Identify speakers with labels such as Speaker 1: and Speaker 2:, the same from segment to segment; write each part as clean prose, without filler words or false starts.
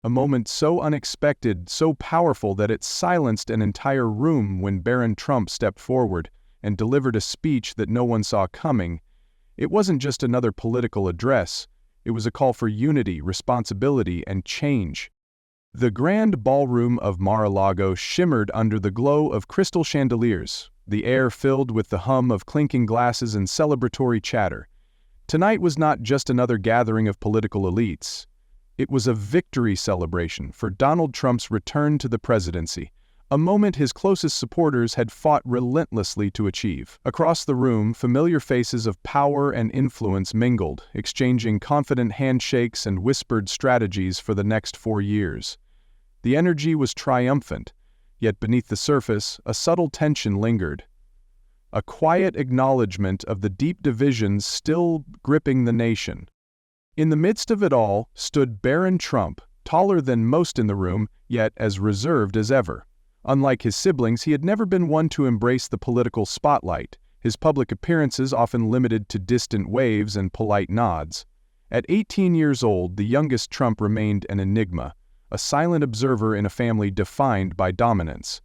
Speaker 1: A moment so unexpected, so powerful that it silenced an entire room when Barron Trump stepped forward and delivered a speech that no one saw coming. It wasn't just another political address. It was a call for unity, responsibility, and change. The grand ballroom of Mar-a-Lago shimmered under the glow of crystal chandeliers, the air filled with the hum of clinking glasses and celebratory chatter. Tonight was not just another gathering of political elites. It was a victory celebration for Donald Trump's return to the presidency, a moment his closest supporters had fought relentlessly to achieve. Across the room, familiar faces of power and influence mingled, exchanging confident handshakes and whispered strategies for the next 4 years. The energy was triumphant, yet beneath the surface, a subtle tension lingered. A quiet acknowledgement of the deep divisions still gripping the nation. In the midst of it all stood Barron Trump, taller than most in the room, yet as reserved as ever. Unlike his siblings, he had never been one to embrace the political spotlight, his public appearances often limited to distant waves and polite nods. At 18 years old, the youngest Trump remained an enigma, a silent observer in a family defined by dominance.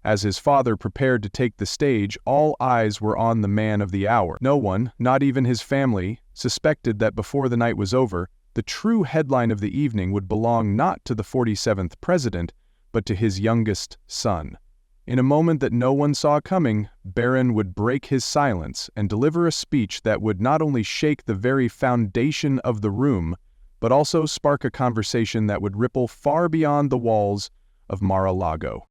Speaker 1: As his father prepared to take the stage, all eyes were on the man of the hour. No one, not even his family, suspected that before the night was over, the true headline of the evening would belong not to the 47th president, but to his youngest son. In a moment that no one saw coming, Barron would break his silence and deliver a speech that would not only shake the very foundation of the room, but also spark a conversation that would ripple far beyond the walls of Mar-a-Lago.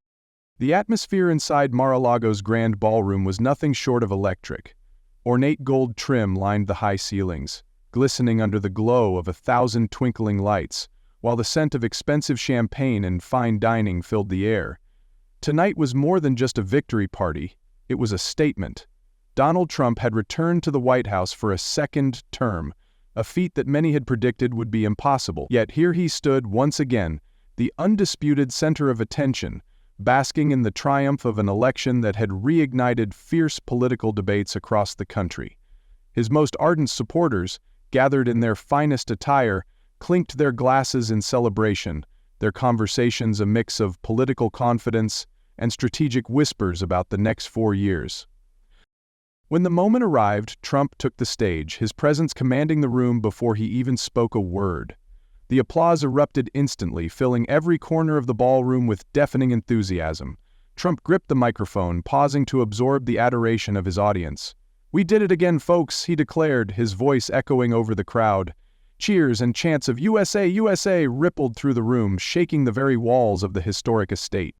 Speaker 1: The atmosphere inside Mar-a-Lago's grand ballroom was nothing short of electric. Ornate gold trim lined the high ceilings, glistening under the glow of 1,000 twinkling lights, while the scent of expensive champagne and fine dining filled the air. Tonight was more than just a victory party, it was a statement. Donald Trump had returned to the White House for a second term, a feat that many had predicted would be impossible. Yet here he stood once again, the undisputed center of attention, basking in the triumph of an election that had reignited fierce political debates across the country. His most ardent supporters, gathered in their finest attire, clinked their glasses in celebration, their conversations a mix of political confidence and strategic whispers about the next 4 years. When the moment arrived, Trump took the stage, his presence commanding the room before he even spoke a word. The applause erupted instantly, filling every corner of the ballroom with deafening enthusiasm. Trump gripped the microphone, pausing to absorb the adoration of his audience. "We did it again, folks," he declared, his voice echoing over the crowd. Cheers and chants of "USA, USA" rippled through the room, shaking the very walls of the historic estate.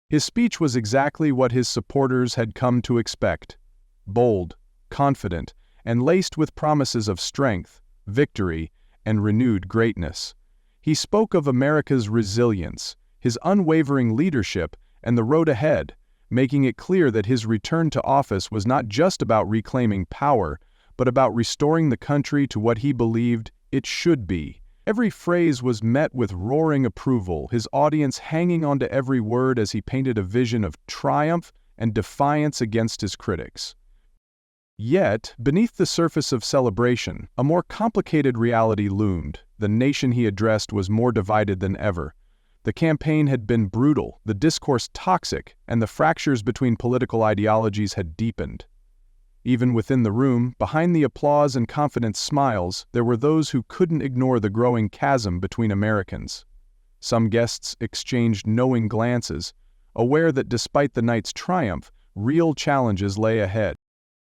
Speaker 1: His speech was exactly what his supporters had come to expect. Bold, confident, and laced with promises of strength, victory, and renewed greatness. He spoke of America's resilience, his unwavering leadership, and the road ahead, making it clear that his return to office was not just about reclaiming power, but about restoring the country to what he believed it should be. Every phrase was met with roaring approval, his audience hanging on to every word as he painted a vision of triumph and defiance against his critics. Yet, beneath the surface of celebration, a more complicated reality loomed. The nation he addressed was more divided than ever. The campaign had been brutal, the discourse toxic, and the fractures between political ideologies had deepened. Even within the room, behind the applause and confident smiles, there were those who couldn't ignore the growing chasm between Americans. Some guests exchanged knowing glances, aware that despite the night's triumph, real challenges lay ahead.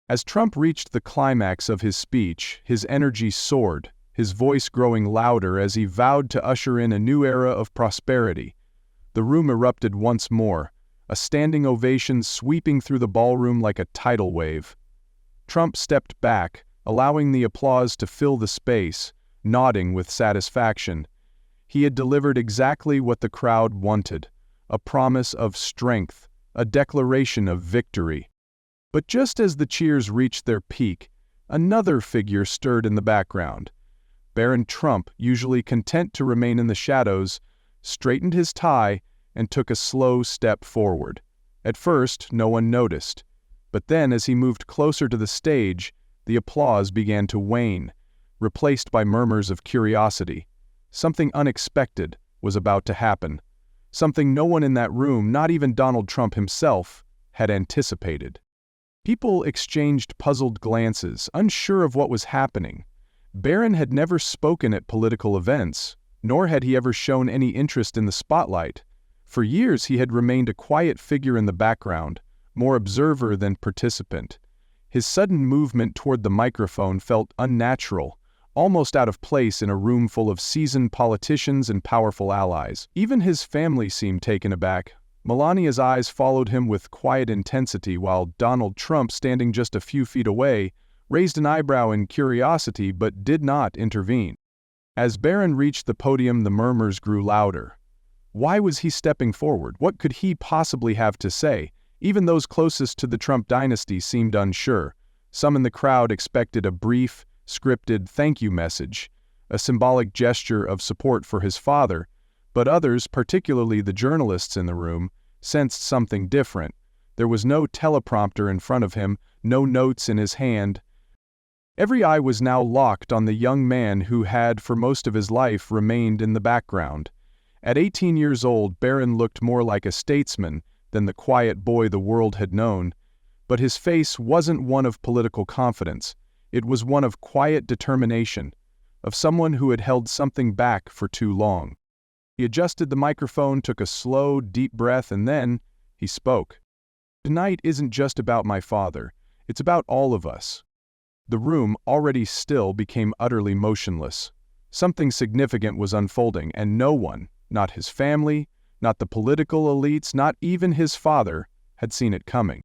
Speaker 1: As Trump reached the climax of his speech, his energy soared, his voice growing louder as he vowed to usher in a new era of prosperity. The room erupted once more, a standing ovation sweeping through the ballroom like a tidal wave. Trump stepped back, allowing the applause to fill the space, nodding with satisfaction. He had delivered exactly what the crowd wanted, a promise of strength, a declaration of victory. But just as the cheers reached their peak, another figure stirred in the background. Barron Trump, usually content to remain in the shadows, straightened his tie and took a slow step forward. At first, no one noticed. But then, as he moved closer to the stage, the applause began to wane, replaced by murmurs of curiosity. Something unexpected, was about to happen, something no one in that room, not even Donald Trump himself, had anticipated. People exchanged puzzled glances, unsure of what was happening. Barron had never spoken at political events, nor had he ever shown any interest in the spotlight. For years he had remained a quiet figure in the background, more observer than participant. His sudden movement toward the microphone felt unnatural, almost out of place in a room full of seasoned politicians and powerful allies. Even his family seemed taken aback. Melania's eyes followed him with quiet intensity, while Donald Trump, standing just a few feet away, raised an eyebrow in curiosity but did not intervene. As Barron reached the podium, the murmurs grew louder. Why was he stepping forward? What could he possibly have to say? Even those closest to the Trump dynasty seemed unsure. Some in the crowd expected a brief, scripted thank you message, a symbolic gesture of support for his father, but others, particularly the journalists in the room, sensed something different. There was no teleprompter in front of him, no notes in his hand. Every eye was now locked on the young man who had, for most of his life, remained in the background. At 18 years old, Barron looked more like a statesman than the quiet boy the world had known, but his face wasn't one of political confidence. It was one of quiet determination, of someone who had held something back for too long. He adjusted the microphone, took a slow, deep breath, and then he spoke. "Tonight isn't just about my father. It's about all of us." The room, already still, became utterly motionless. Something significant was unfolding, and no one, not his family, not the political elites, not even his father, had seen it coming.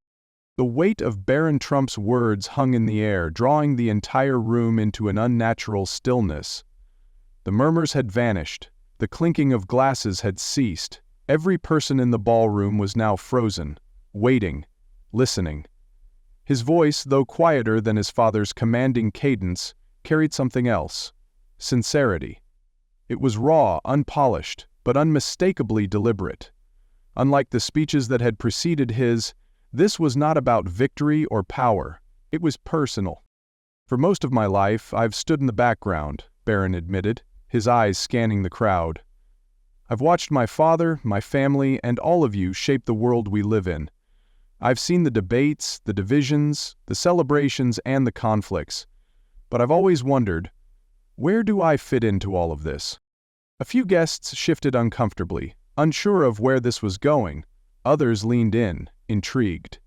Speaker 1: The weight of Barron Trump's words hung in the air, drawing the entire room into an unnatural stillness. The murmurs had vanished. The clinking of glasses had ceased. Every person in the ballroom was now frozen, waiting, listening. His voice, though quieter than his father's commanding cadence, carried something else: sincerity. It was raw, unpolished, but unmistakably deliberate. Unlike the speeches that had preceded his, this was not about victory or power. It was personal. "For most of my life, I've stood in the background," Barron admitted, his eyes scanning the crowd. "I've watched my father, my family, and all of you shape the world we live in. I've seen the debates, the divisions, the celebrations, and the conflicts. But I've always wondered, where do I fit into all of this?" A few guests shifted uncomfortably, unsure of where this was going. Others leaned in, intrigued.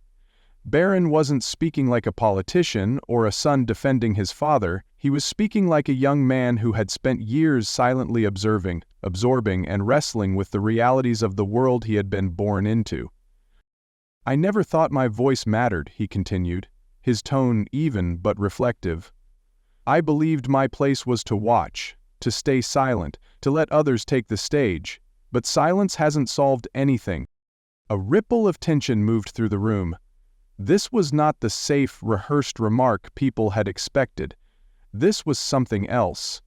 Speaker 1: Barron wasn't speaking like a politician or a son defending his father. He was speaking like a young man who had spent years silently observing, absorbing, and wrestling with the realities of the world he had been born into. "I never thought my voice mattered," he continued, his tone even but reflective. "I believed my place was to watch, to stay silent, to let others take the stage. But silence hasn't solved anything." A ripple of tension moved through the room. This was not the safe, rehearsed remark people had expected. This was something else.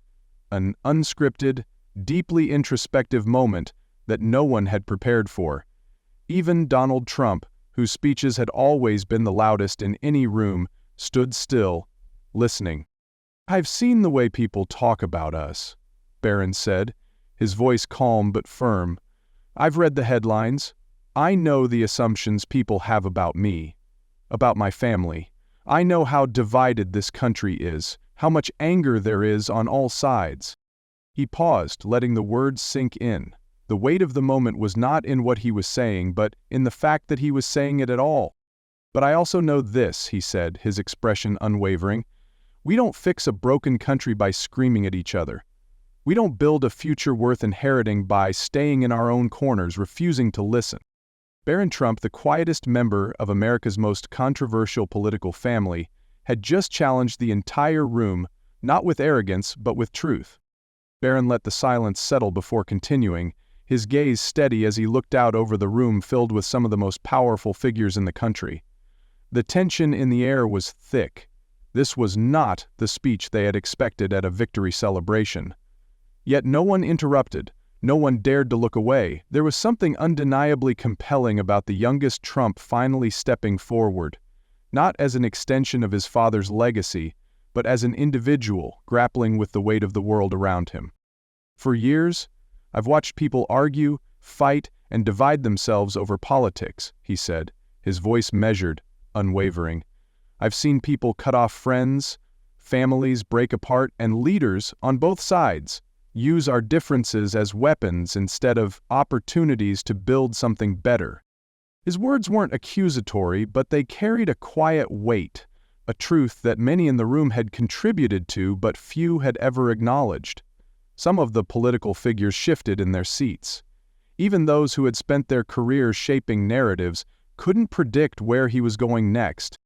Speaker 1: An unscripted, deeply introspective moment that no one had prepared for. Even Donald Trump, whose speeches had always been the loudest in any room, stood still, listening. "I've seen the way people talk about us," Barron said, his voice calm but firm. "I've read the headlines. I know the assumptions people have about me, about my family. I know how divided this country is, how much anger there is on all sides." He paused, letting the words sink in. The weight of the moment was not in what he was saying, but in the fact that he was saying it at all. "But I also know this," he said, his expression unwavering. "We don't fix a broken country by screaming at each other. We don't build a future worth inheriting by staying in our own corners, refusing to listen." Barron Trump, the quietest member of America's most controversial political family, had just challenged the entire room, not with arrogance, but with truth. Barron let the silence settle before continuing, his gaze steady as he looked out over the room filled with some of the most powerful figures in the country. The tension in the air was thick. This was not the speech they had expected at a victory celebration. Yet no one interrupted. No one dared to look away. There was something undeniably compelling about the youngest Trump finally stepping forward, not as an extension of his father's legacy, but as an individual grappling with the weight of the world around him. "For years, I've watched people argue, fight, and divide themselves over politics," he said, his voice measured, unwavering. "I've seen people cut off friends, families break apart, and leaders, on both sides, use our differences as weapons instead of opportunities to build something better." His words weren't accusatory, but they carried a quiet weight, a truth that many in the room had contributed to but few had ever acknowledged. Some of the political figures shifted in their seats. Even those who had spent their careers shaping narratives couldn't predict where he was going next.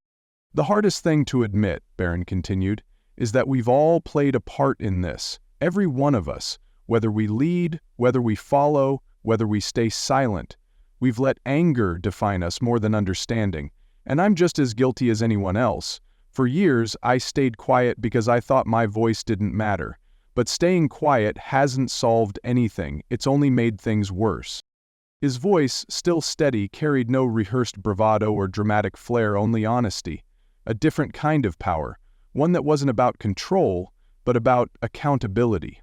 Speaker 1: "The hardest thing to admit," Barron continued, "is that we've all played a part in this, every one of us, whether we lead, whether we follow, whether we stay silent. We've let anger define us more than understanding, and I'm just as guilty as anyone else. For years, I stayed quiet because I thought my voice didn't matter. But staying quiet hasn't solved anything, it's only made things worse." His voice, still steady, carried no rehearsed bravado or dramatic flair, only honesty. A different kind of power, one that wasn't about control, but about accountability.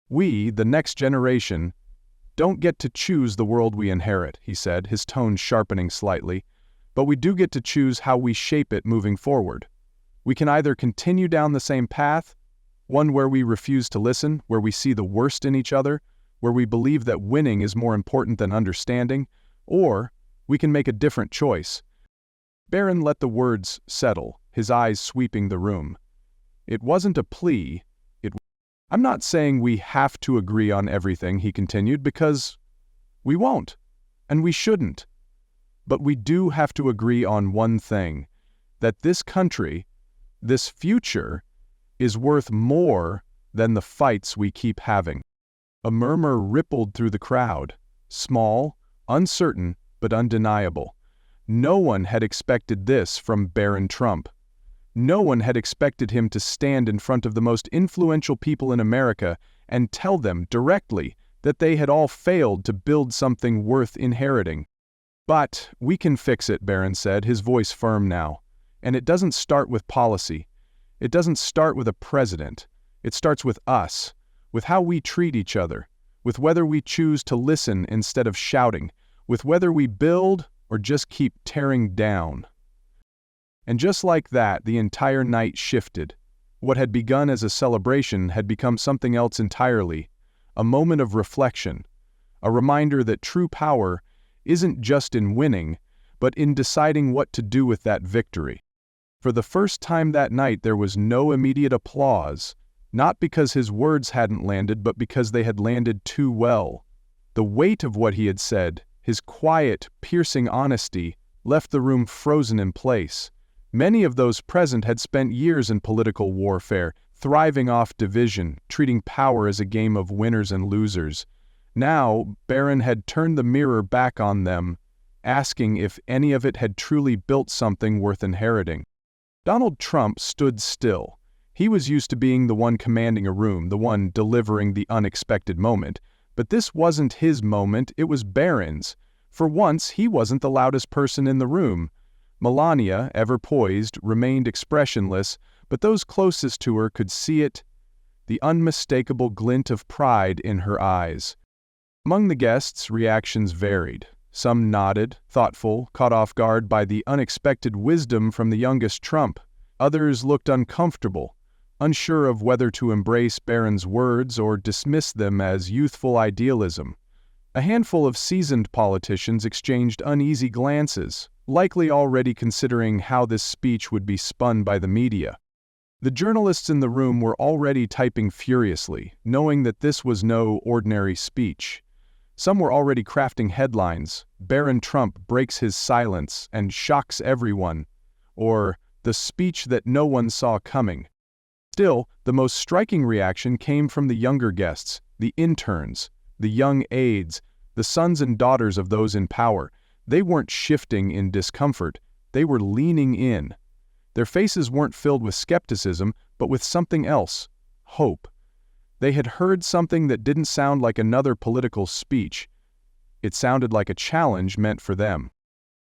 Speaker 1: "We, the next generation, don't get to choose the world we inherit," he said, his tone sharpening slightly, "but we do get to choose how we shape it moving forward. We can either continue down the same path, one where we refuse to listen, where we see the worst in each other, where we believe that winning is more important than understanding, or we can make a different choice." Barron let the words settle, his eyes sweeping the room. It wasn't a plea. "I'm not saying we have to agree on everything," he continued, "because we won't, and we shouldn't. But we do have to agree on one thing, that this country, this future, is worth more than the fights we keep having." A murmur rippled through the crowd, small, uncertain, but undeniable. No one had expected this from Barron Trump. No one had expected him to stand in front of the most influential people in America and tell them directly that they had all failed to build something worth inheriting. "But we can fix it," Barron said, his voice firm now. "And it doesn't start with policy. It doesn't start with a president. It starts with us, with how we treat each other, with whether we choose to listen instead of shouting, with whether we build or just keep tearing down." And just like that, the entire night shifted. What had begun as a celebration had become something else entirely, a moment of reflection, a reminder that true power isn't just in winning, but in deciding what to do with that victory. For the first time that night, there was no immediate applause, not because his words hadn't landed, but because they had landed too well. The weight of what he had said, his quiet, piercing honesty, left the room frozen in place. Many of those present had spent years in political warfare, thriving off division, treating power as a game of winners and losers. Now, Barron had turned the mirror back on them, asking if any of it had truly built something worth inheriting. Donald Trump stood still. He was used to being the one commanding a room, the one delivering the unexpected moment. But this wasn't his moment, it was Barron's. For once, he wasn't the loudest person in the room. Melania, ever poised, remained expressionless, but those closest to her could see it, the unmistakable glint of pride in her eyes. Among the guests, reactions varied. Some nodded, thoughtful, caught off guard by the unexpected wisdom from the youngest Trump. Others looked uncomfortable, unsure of whether to embrace Barron's words or dismiss them as youthful idealism. A handful of seasoned politicians exchanged uneasy glances, likely already considering how this speech would be spun by the media. The journalists in the room were already typing furiously, knowing that this was no ordinary speech. Some were already crafting headlines: "Barron Trump breaks his silence and shocks everyone," or "The speech that no one saw coming." Still, the most striking reaction came from the younger guests, the interns, the young aides, the sons and daughters of those in power. They weren't shifting in discomfort, they were leaning in. Their faces weren't filled with skepticism, but with something else: hope. They had heard something that didn't sound like another political speech. It sounded like a challenge meant for them.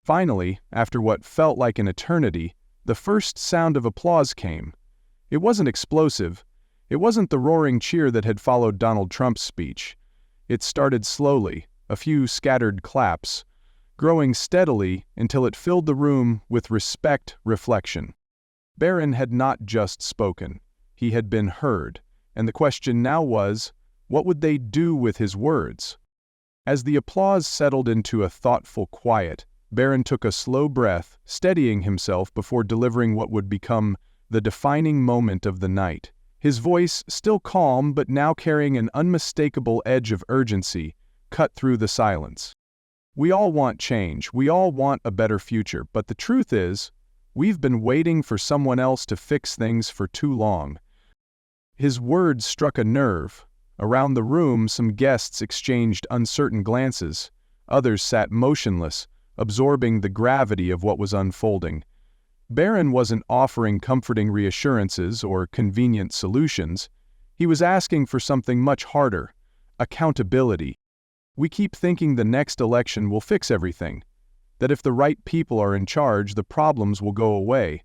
Speaker 1: Finally, after what felt like an eternity, the first sound of applause came. It wasn't explosive. It wasn't the roaring cheer that had followed Donald Trump's speech. It started slowly, a few scattered claps, growing steadily until it filled the room with reflection. Barron had not just spoken. He had been heard, and the question now was, what would they do with his words? As the applause settled into a thoughtful quiet, Barron took a slow breath, steadying himself before delivering what would become the defining moment of the night. His voice, still calm but now carrying an unmistakable edge of urgency, cut through the silence. We all want change, we all want a better future, but the truth is, we've been waiting for someone else to fix things for too long. His words struck a nerve. Around the room, some guests exchanged uncertain glances. Others sat motionless, absorbing the gravity of what was unfolding. Barron wasn't offering comforting reassurances or convenient solutions. He was asking for something much harder: accountability. We keep thinking the next election will fix everything, that if the right people are in charge, the problems will go away.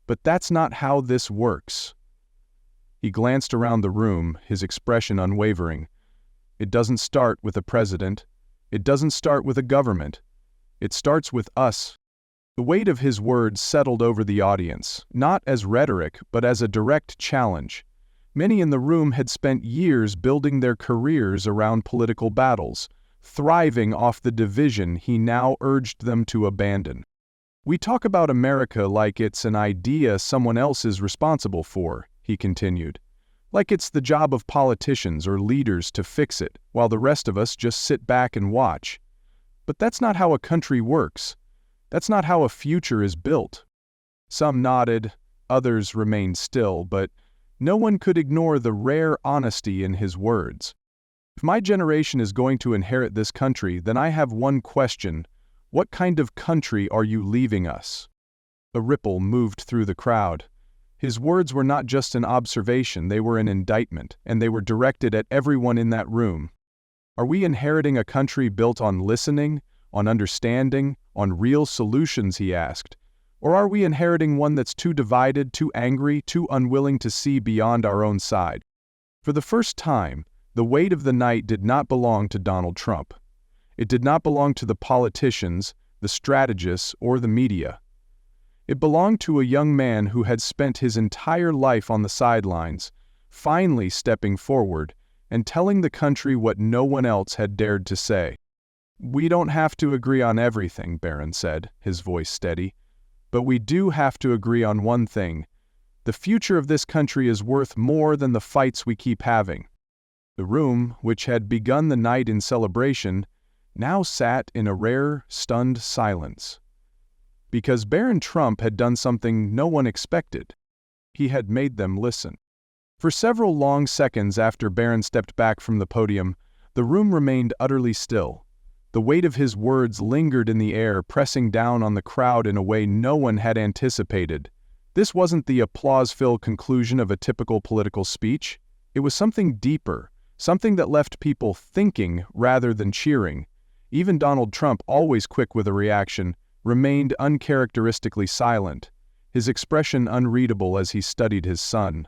Speaker 1: But that's not how this works. He glanced around the room, his expression unwavering. It doesn't start with a president. It doesn't start with a government. It starts with us. The weight of his words settled over the audience, not as rhetoric, but as a direct challenge. Many in the room had spent years building their careers around political battles, thriving off the division he now urged them to abandon. We talk about America like it's an idea someone else is responsible for, he continued. Like it's the job of politicians or leaders to fix it, while the rest of us just sit back and watch. But that's not how a country works. That's not how a future is built. Some nodded, others remained still, but no one could ignore the rare honesty in his words. If my generation is going to inherit this country, then I have one question: what kind of country are you leaving us? A ripple moved through the crowd. His words were not just an observation, they were an indictment, and they were directed at everyone in that room. Are we inheriting a country built on listening, on understanding, on real solutions, he asked? Or are we inheriting one that's too divided, too angry, too unwilling to see beyond our own side? For the first time, the weight of the night did not belong to Donald Trump. It did not belong to the politicians, the strategists, or the media. It belonged to a young man who had spent his entire life on the sidelines, finally stepping forward and telling the country what no one else had dared to say. We don't have to agree on everything, Barron said, his voice steady. But we do have to agree on one thing. The future of this country is worth more than the fights we keep having. The room, which had begun the night in celebration, now sat in a rare, stunned silence. Because Barron Trump had done something no one expected. He had made them listen. For several long seconds after Barron stepped back from the podium, the room remained utterly still. The weight of his words lingered in the air, pressing down on the crowd in a way no one had anticipated. This wasn't the applause-filled conclusion of a typical political speech. It was something deeper, something that left people thinking rather than cheering. Even Donald Trump, always quick with a reaction, remained uncharacteristically silent, his expression unreadable as he studied his son.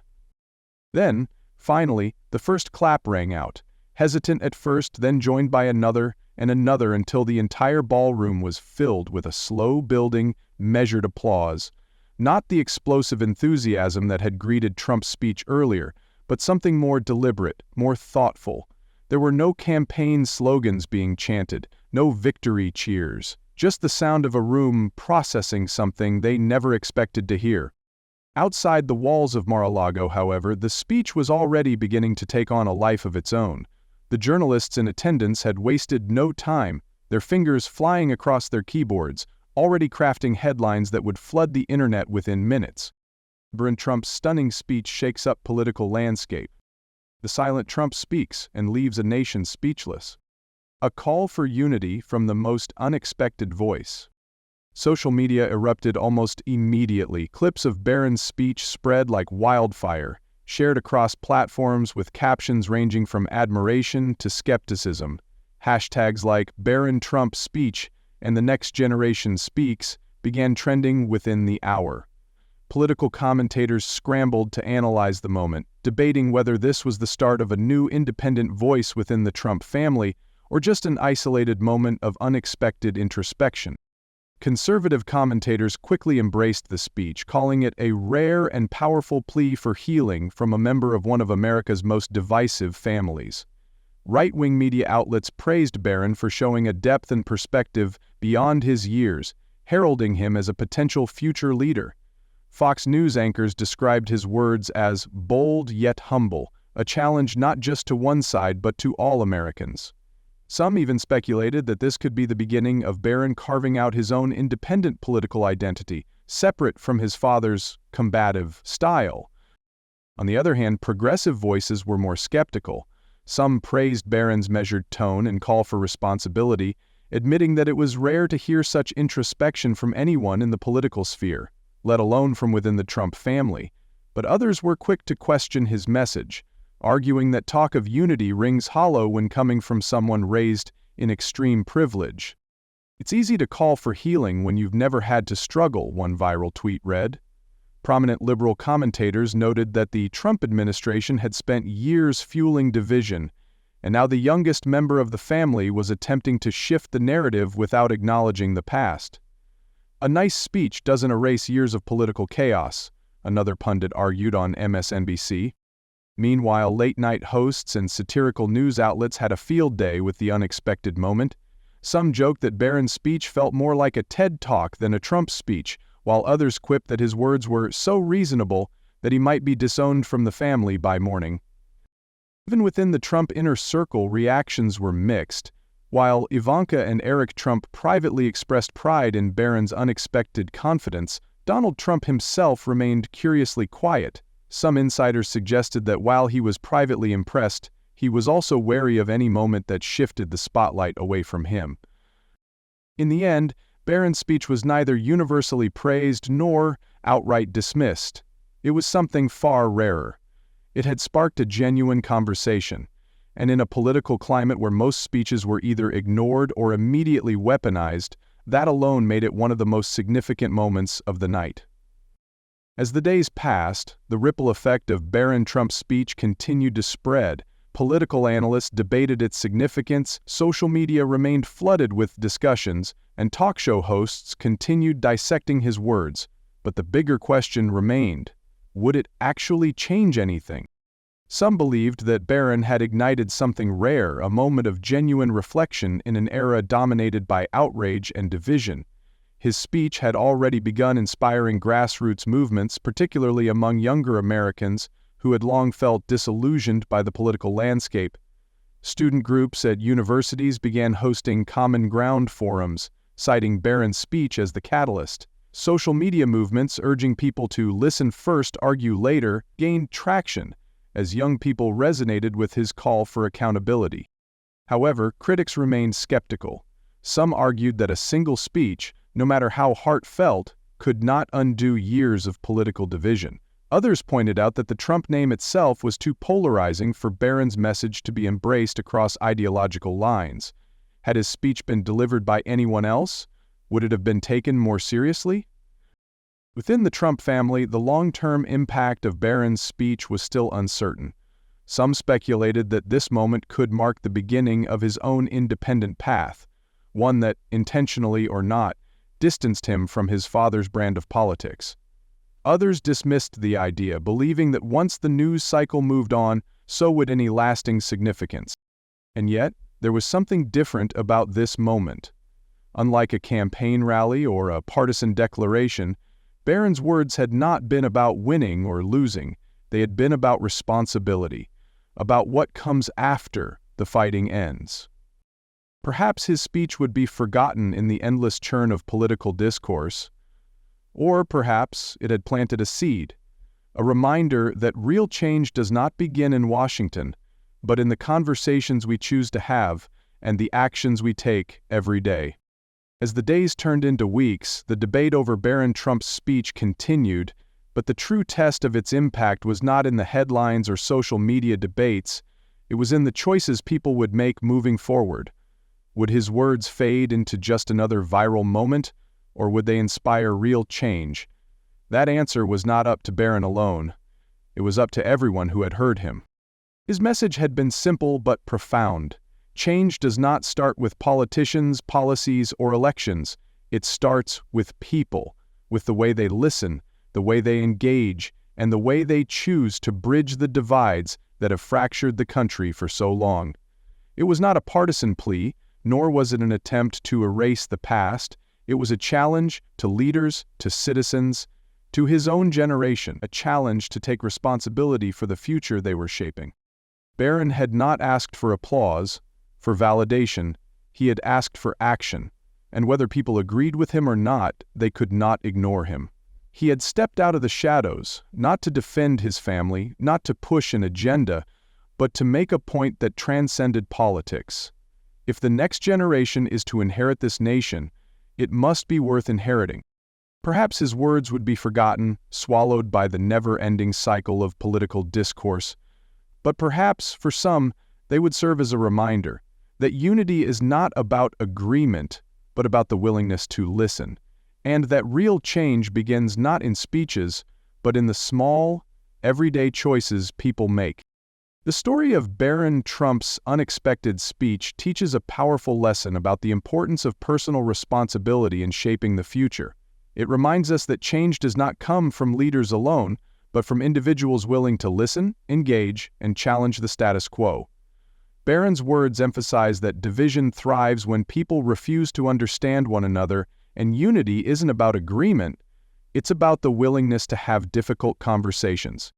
Speaker 1: Then, finally, the first clap rang out, hesitant at first, then joined by another and another until the entire ballroom was filled with a slow-building, measured applause. Not the explosive enthusiasm that had greeted Trump's speech earlier, but something more deliberate, more thoughtful. There were no campaign slogans being chanted, no victory cheers, just the sound of a room processing something they never expected to hear. Outside the walls of Mar-a-Lago, however, the speech was already beginning to take on a life of its own. The journalists in attendance had wasted no time, their fingers flying across their keyboards, already crafting headlines that would flood the internet within minutes. Barron Trump's stunning speech shakes up political landscape. The silent Trump speaks and leaves a nation speechless. A call for unity from the most unexpected voice. Social media erupted almost immediately. Clips of Barron's speech spread like wildfire, shared across platforms with captions ranging from admiration to skepticism. Hashtags like Barron Trump speech and the next generation speaks began trending within the hour. Political commentators scrambled to analyze the moment, debating whether this was the start of a new independent voice within the Trump family or just an isolated moment of unexpected introspection. Conservative commentators quickly embraced the speech, calling it a rare and powerful plea for healing from a member of one of America's most divisive families. Right-wing media outlets praised Barron for showing a depth and perspective beyond his years, heralding him as a potential future leader. Fox News anchors described his words as bold yet humble, a challenge not just to one side but to all Americans. Some even speculated that this could be the beginning of Barron carving out his own independent political identity, separate from his father's combative style. On the other hand, progressive voices were more skeptical. Some praised Barron's measured tone and call for responsibility, admitting that it was rare to hear such introspection from anyone in the political sphere, let alone from within the Trump family. But others were quick to question his message, arguing that talk of unity rings hollow when coming from someone raised in extreme privilege. "It's easy to call for healing when you've never had to struggle," one viral tweet read. Prominent liberal commentators noted that the Trump administration had spent years fueling division, and now the youngest member of the family was attempting to shift the narrative without acknowledging the past. "A nice speech doesn't erase years of political chaos," another pundit argued on MSNBC. Meanwhile, late-night hosts and satirical news outlets had a field day with the unexpected moment. Some joked that Barron's speech felt more like a TED Talk than a Trump speech, while others quipped that his words were so reasonable that he might be disowned from the family by morning. Even within the Trump inner circle, reactions were mixed. While Ivanka and Eric Trump privately expressed pride in Barron's unexpected confidence, Donald Trump himself remained curiously quiet. Some insiders suggested that while he was privately impressed, he was also wary of any moment that shifted the spotlight away from him. In the end, Barron's speech was neither universally praised nor outright dismissed. It was something far rarer. It had sparked a genuine conversation, and in a political climate where most speeches were either ignored or immediately weaponized, that alone made it one of the most significant moments of the night. As the days passed, the ripple effect of Barron Trump's speech continued to spread. Political analysts debated its significance, social media remained flooded with discussions, and talk show hosts continued dissecting his words. But the bigger question remained: would it actually change anything? Some believed that Barron had ignited something rare, a moment of genuine reflection in an era dominated by outrage and division. His speech had already begun inspiring grassroots movements, particularly among younger Americans who had long felt disillusioned by the political landscape. Student groups at universities began hosting common ground forums, citing Barron's speech as the catalyst. Social media movements urging people to listen first, argue later, gained traction as young people resonated with his call for accountability. However, critics remained skeptical. Some argued that a single speech, no matter how heartfelt, could not undo years of political division. Others pointed out that the Trump name itself was too polarizing for Barron's message to be embraced across ideological lines. Had his speech been delivered by anyone else? Would it have been taken more seriously? Within the Trump family, the long-term impact of Barron's speech was still uncertain. Some speculated that this moment could mark the beginning of his own independent path, one that, intentionally or not, distanced him from his father's brand of politics. Others dismissed the idea, believing that once the news cycle moved on, so would any lasting significance. And yet, there was something different about this moment. Unlike a campaign rally or a partisan declaration, Barron's words had not been about winning or losing. They had been about responsibility, about what comes after the fighting ends. Perhaps his speech would be forgotten in the endless churn of political discourse, or perhaps it had planted a seed, a reminder that real change does not begin in Washington, but in the conversations we choose to have and the actions we take every day. As the days turned into weeks, the debate over Barron Trump's speech continued, but the true test of its impact was not in the headlines or social media debates. It was in the choices people would make moving forward. Would his words fade into just another viral moment, or would they inspire real change? That answer was not up to Barron alone. It was up to everyone who had heard him. His message had been simple but profound. Change does not start with politicians, policies, or elections. It starts with people, with the way they listen, the way they engage, and the way they choose to bridge the divides that have fractured the country for so long. It was not a partisan plea, nor was it an attempt to erase the past. It was a challenge to leaders, to citizens, to his own generation, a challenge to take responsibility for the future they were shaping. Barron had not asked for applause, for validation. He had asked for action, and whether people agreed with him or not, they could not ignore him. He had stepped out of the shadows, not to defend his family, not to push an agenda, but to make a point that transcended politics. If the next generation is to inherit this nation, it must be worth inheriting. Perhaps his words would be forgotten, swallowed by the never-ending cycle of political discourse. But perhaps, for some, they would serve as a reminder that unity is not about agreement, but about the willingness to listen, and that real change begins not in speeches, but in the small, everyday choices people make. The story of Barron Trump's unexpected speech teaches a powerful lesson about the importance of personal responsibility in shaping the future. It reminds us that change does not come from leaders alone, but from individuals willing to listen, engage, and challenge the status quo. Barron's words emphasize that division thrives when people refuse to understand one another, and unity isn't about agreement, it's about the willingness to have difficult conversations.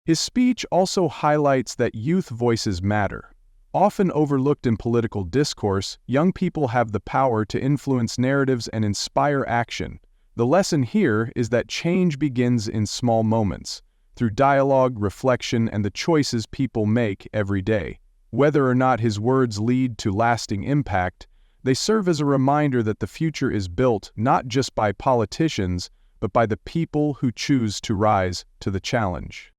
Speaker 1: His speech also highlights that youth voices matter. Often overlooked in political discourse, young people have the power to influence narratives and inspire action. The lesson here is that change begins in small moments, through dialogue, reflection, and the choices people make every day. Whether or not his words lead to lasting impact, they serve as a reminder that the future is built not just by politicians, but by the people who choose to rise to the challenge.